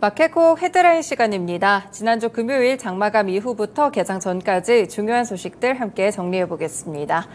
마켓콕 헤드라인 시간입니다. 지난주 금요일 장마감 이후부터 개장 전까지 중요한 소식들 함께 정리해 보겠습니다.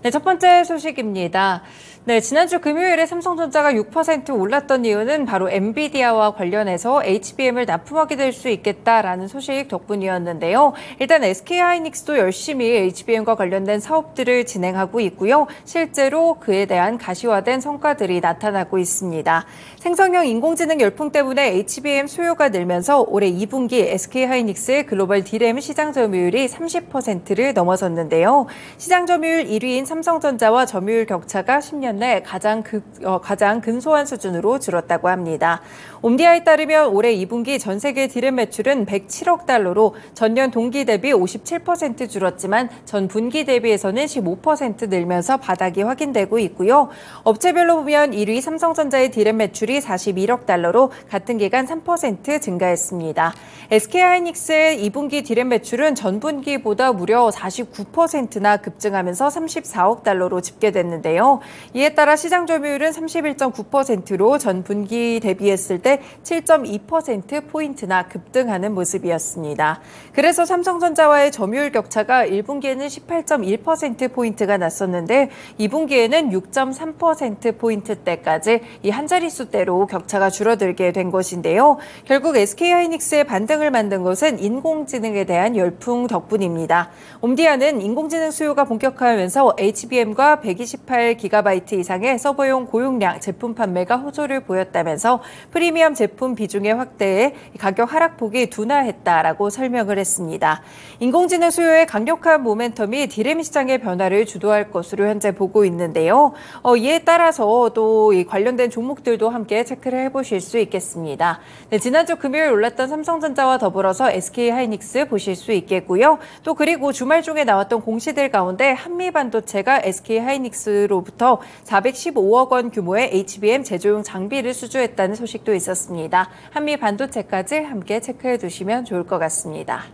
네, 첫 번째 소식입니다. 네, 지난주 금요일에 삼성전자가 6% 올랐던 이유는 바로 엔비디아와 관련해서 HBM을 납품하게 될 수 있겠다라는 소식 덕분이었는데요. 일단 SK하이닉스도 열심히 HBM과 관련된 사업들을 진행하고 있고요. 실제로 그에 대한 가시화된 성과들이 나타나고 있습니다. 생성형 인공지능 열풍 때문에 HBM 수요가 늘면서 올해 2분기 SK하이닉스의 글로벌 D램 시장 점유율이 30%를 넘어섰는데요. 시장 점유율 1위인 삼성전자와 점유율 격차가 10년 내 가장 근소한 수준으로 줄었다고 합니다. 옴디아에 따르면 올해 2분기 전 세계 D램 매출은 107억 달러로 전년 동기 대비 57% 줄었지만 전 분기 대비해서는 15% 늘면서 바닥이 확인되고 있고요. 업체별로 보면 1위 삼성전자의 D램 매출이 41억 달러로 같은 기간 3% 증가했습니다. SK하이닉스의 2분기 D램 매출은 전 분기보다 무려 49%나 급증하면서 34억 달러로 집계됐는데요. 이에 따라 시장 점유율은 31.9%로 전 분기 대비했을 때 7.2%포인트나 급등하는 모습이었습니다. 그래서 삼성전자와의 점유율 격차가 1분기에는 18.1%포인트가 났었는데 2분기에는 6.3%포인트대까지 이 한 자릿수대로 격차가 줄어들게 된 것인데요. 결국 SK하이닉스의 반등을 만든 것은 인공지능에 대한 열풍 덕분입니다. 옴디아는 인공지능 수요가 본격화하면서 HBM과 128GB 이상의 서버용 고용량 제품 판매가 호조를 보였다면서 프리미엄 제품 비중의 확대에 가격 하락폭이 둔화했다라고 설명을 했습니다. 인공지능 수요의 강력한 모멘텀이 D램 시장의 변화를 주도할 것으로 현재 보고 있는데요. 이에 따라서 또 이 관련된 종목들도 함께 체크를 해보실 수 있겠습니다. 네, 지난주 금요일 올랐던 삼성전자와 더불어서 SK하이닉스 보실 수 있겠고요. 또 그리고 주말 중에 나왔던 공시들 가운데 한미반도체가 SK하이닉스로부터 415억 원 규모의 HBM 제조용 장비를 수주했다는 소식도 있었습니다. 한미반도체까지 함께 체크해 두시면 좋을 것 같습니다.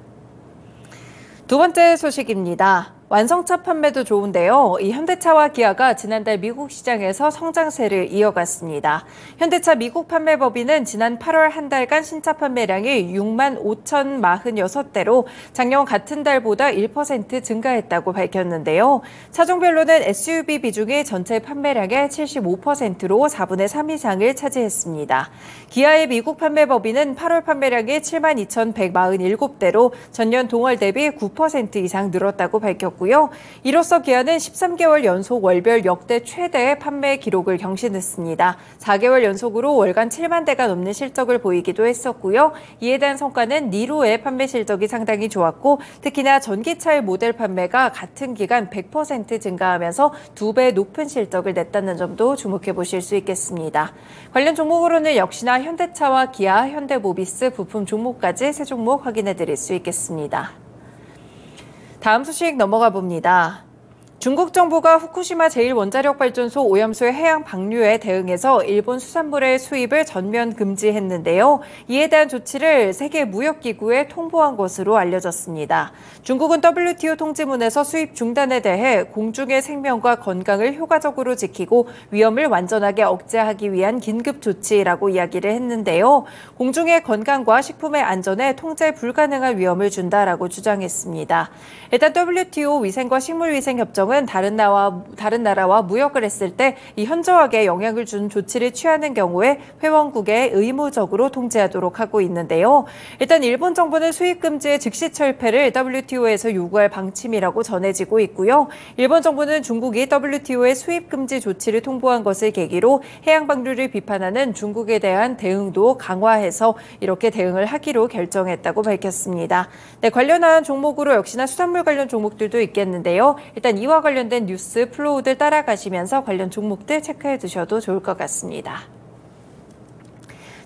두 번째 소식입니다. 완성차 판매도 좋은데요. 이 현대차와 기아가 지난달 미국 시장에서 성장세를 이어갔습니다. 현대차 미국 판매법인은 지난 8월 한 달간 신차 판매량이 6만 5,046대로 작년 같은 달보다 1% 증가했다고 밝혔는데요. 차종별로는 SUV 비중이 전체 판매량의 75%로 4분의 3 이상을 차지했습니다. 기아의 미국 판매법인은 8월 판매량이 7만 2,147대로 전년 동월 대비 9% 이상 늘었다고 밝혔고 이로써 기아는 13개월 연속 월별 역대 최대 판매 기록을 경신했습니다. 4개월 연속으로 월간 7만 대가 넘는 실적을 보이기도 했었고요. 이에 대한 성과는 니로의 판매 실적이 상당히 좋았고 특히나 전기차의 모델 판매가 같은 기간 100% 증가하면서 2배 높은 실적을 냈다는 점도 주목해 보실 수 있겠습니다. 관련 종목으로는 역시나 현대차와 기아, 현대모비스, 부품 종목까지 세 종목 확인해 드릴 수 있겠습니다. 다음 소식 넘어가 봅니다. 중국 정부가 후쿠시마 제1원자력발전소 오염수의 해양 방류에 대응해서 일본 수산물의 수입을 전면 금지했는데요. 이에 대한 조치를 세계무역기구에 통보한 것으로 알려졌습니다. 중국은 WTO 통지문에서 수입 중단에 대해 공중의 생명과 건강을 효과적으로 지키고 위험을 완전하게 억제하기 위한 긴급 조치라고 이야기를 했는데요. 공중의 건강과 식품의 안전에 통제 불가능한 위험을 준다라고 주장했습니다. 일단 WTO 위생과 식물위생협정은 다른 나라와 무역을 했을 때 이 현저하게 영향을 준 조치를 취하는 경우에 회원국에 의무적으로 통제하도록 하고 있는데요. 일단 일본 정부는 수입 금지의 즉시 철폐를 WTO에서 요구할 방침이라고 전해지고 있고요. 일본 정부는 중국이 WTO의 수입 금지 조치를 통보한 것을 계기로 해양 방류를 비판하는 중국에 대한 대응도 강화해서 이렇게 대응을 하기로 결정했다고 밝혔습니다. 네, 관련한 종목으로 역시나 수산물 관련 종목들도 있겠는데요. 일단 이와 관련된 뉴스 플로우들 따라가시면서 관련 종목들 체크해 두셔도 좋을 것 같습니다.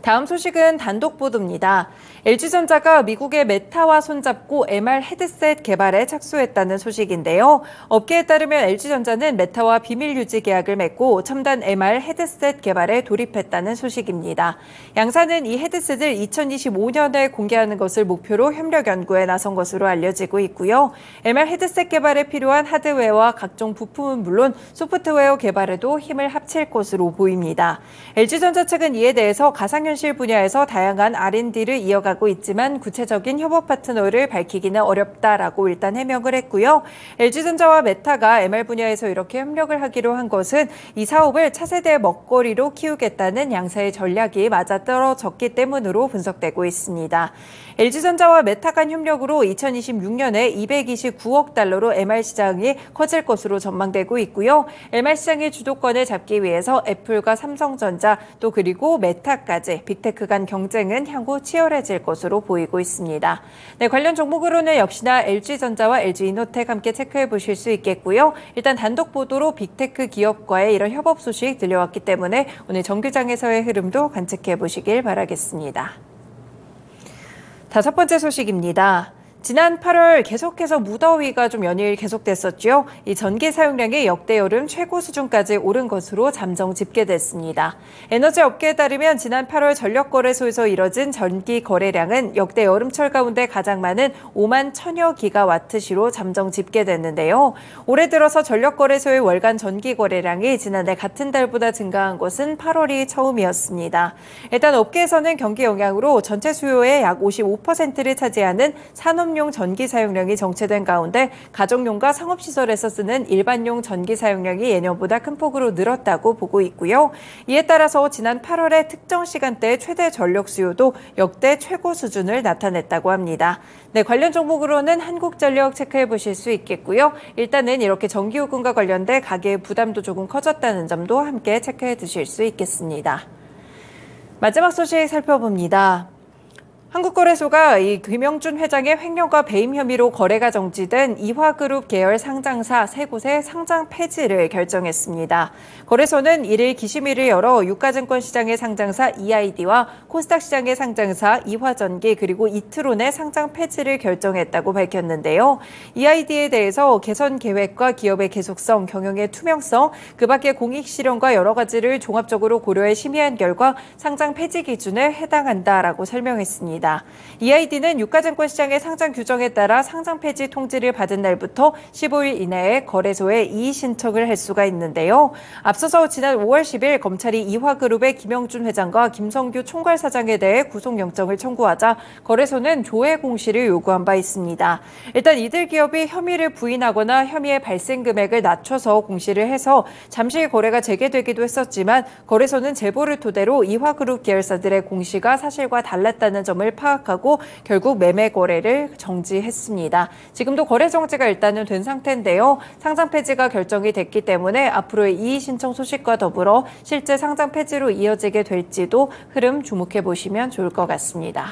다음 소식은 단독 보도입니다. LG전자가 미국의 메타와 손잡고 MR 헤드셋 개발에 착수했다는 소식인데요. 업계에 따르면 LG전자는 메타와 비밀 유지 계약을 맺고 첨단 MR 헤드셋 개발에 돌입했다는 소식입니다. 양사는 이 헤드셋을 2025년에 공개하는 것을 목표로 협력 연구에 나선 것으로 알려지고 있고요. MR 헤드셋 개발에 필요한 하드웨어와 각종 부품은 물론 소프트웨어 개발에도 힘을 합칠 것으로 보입니다. LG전자 측은 이에 대해서 가상현실 가상현실 분야에서 다양한 R&D를 이어가고 있지만 구체적인 협업 파트너를 밝히기는 어렵다라고 일단 해명을 했고요. LG전자와 메타가 MR 분야에서 이렇게 협력을 하기로 한 것은 이 사업을 차세대 먹거리로 키우겠다는 양사의 전략이 맞아떨어졌기 때문으로 분석되고 있습니다. LG전자와 메타 간 협력으로 2026년에 229억 달러로 MR 시장이 커질 것으로 전망되고 있고요. MR 시장의 주도권을 잡기 위해서 애플과 삼성전자 또 그리고 메타까지 빅테크 간 경쟁은 향후 치열해질 것으로 보이고 있습니다. 네, 관련 종목으로는 역시나 LG전자와 LG이노텍 함께 체크해 보실 수 있겠고요. 일단 단독 보도로 빅테크 기업과의 이런 협업 소식 들려왔기 때문에 오늘 정규장에서의 흐름도 관측해 보시길 바라겠습니다. 다섯 번째 소식입니다. 지난 8월 계속해서 무더위가 좀 연일 계속됐었죠. 이 전기 사용량이 역대 여름 최고 수준까지 오른 것으로 잠정 집계됐습니다. 에너지 업계에 따르면 지난 8월 전력거래소에서 이뤄진 전기 거래량은 역대 여름철 가운데 가장 많은 5만 1000여 기가와트시로 잠정 집계됐는데요. 올해 들어서 전력거래소의 월간 전기 거래량이 지난해 같은 달보다 증가한 것은 8월이 처음이었습니다. 일단 업계에서는 경기 영향으로 전체 수요의 약 55%를 차지하는 산업 용 전기 사용량이 정체된 가운데 가정용과 상업시설에서 쓰는 일반용 전기 사용량이 예년보다 큰 폭으로 늘었다고 보고 있고요. 이에 따라서 지난 8월의 특정 시간대의 최대 전력 수요도 역대 최고 수준을 나타냈다고 합니다. 네, 관련 종목으로는 한국전력 체크해 보실 수 있겠고요. 일단은 이렇게 전기요금과 관련된 가계의 부담도 조금 커졌다는 점도 함께 체크해 두실 수 있겠습니다. 마지막 소식 살펴봅니다. 한국거래소가 이 김영준 회장의 횡령과 배임 혐의로 거래가 정지된 이화그룹 계열 상장사 3곳의 상장 폐지를 결정했습니다. 거래소는 1일 기심위를 열어 유가증권 시장의 상장사 EID와 코스닥 시장의 상장사 이화전기 그리고 이트론의 상장 폐지를 결정했다고 밝혔는데요. EID에 대해서 개선 계획과 기업의 계속성, 경영의 투명성, 그 밖의 공익 실현과 여러 가지를 종합적으로 고려해 심의한 결과 상장 폐지 기준에 해당한다라고 설명했습니다. EID는 유가증권 시장의 상장 규정에 따라 상장 폐지 통지를 받은 날부터 15일 이내에 거래소에 이의 신청을 할 수가 있는데요. 앞서서 지난 5월 10일 검찰이 이화그룹의 김영준 회장과 김성규 총괄사장에 대해 구속영장을 청구하자 거래소는 조회 공시를 요구한 바 있습니다. 일단 이들 기업이 혐의를 부인하거나 혐의의 발생 금액을 낮춰서 공시를 해서 잠시 거래가 재개되기도 했었지만 거래소는 제보를 토대로 이화그룹 계열사들의 공시가 사실과 달랐다는 점을 파악하고 결국 매매 거래를 정지했습니다. 지금도 거래 정지가 일단은 된 상태인데요. 상장 폐지가 결정이 됐기 때문에 앞으로의 이의 신청 소식과 더불어 실제 상장 폐지로 이어지게 될지도 흐름 주목해 보시면 좋을 것 같습니다.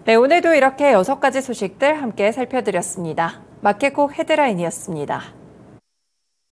네, 오늘도 이렇게 6가지 소식들 함께 살펴드렸습니다. 마켓콕 헤드라인이었습니다.